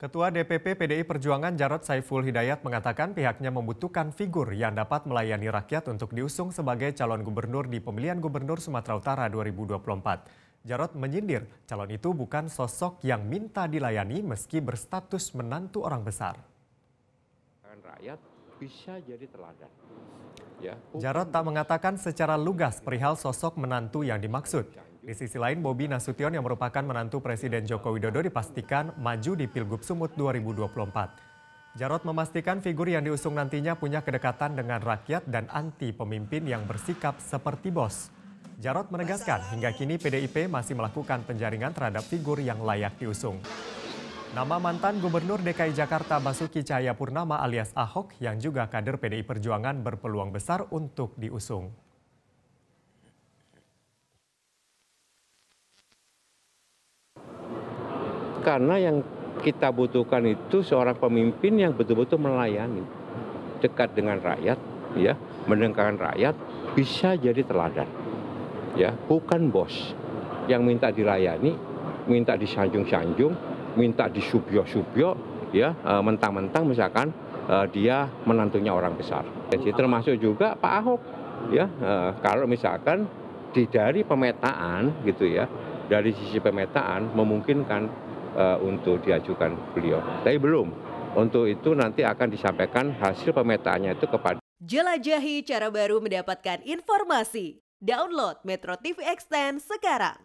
Ketua DPP PDI Perjuangan Jarod Saiful Hidayat mengatakan pihaknya membutuhkan figur yang dapat melayani rakyat untuk diusung sebagai calon gubernur di pemilihan gubernur Sumatera Utara 2024. Jarod menyindir calon itu bukan sosok yang minta dilayani meski berstatus menantu orang besar. Rakyat bisa jadi teladan. Jarod tak mengatakan secara lugas perihal sosok menantu yang dimaksud. Di sisi lain, Bobi Nasution yang merupakan menantu Presiden Joko Widodo dipastikan maju di Pilgub Sumut 2024. Jarod memastikan figur yang diusung nantinya punya kedekatan dengan rakyat dan anti pemimpin yang bersikap seperti bos. Jarod menegaskan hingga kini PDIP masih melakukan penjaringan terhadap figur yang layak diusung. Nama mantan Gubernur DKI Jakarta Basuki Cahayapurnama alias Ahok yang juga kader PDI Perjuangan berpeluang besar untuk diusung. Karena yang kita butuhkan itu seorang pemimpin yang betul-betul melayani, dekat dengan rakyat, mendengarkan rakyat, bisa jadi teladan, bukan bos yang minta dilayani, minta disanjung-sanjung, minta disubyo-subyo, mentang-mentang misalkan dia menantunya orang besar. Jadi termasuk juga Pak Ahok, kalau misalkan dari pemetaan dari sisi pemetaan memungkinkan untuk diajukan beliau. Tapi belum. Untuk itu nanti akan disampaikan hasil pemetaannya itu kepada. Jelajahi cara baru mendapatkan informasi. Download Metro TV Extend sekarang.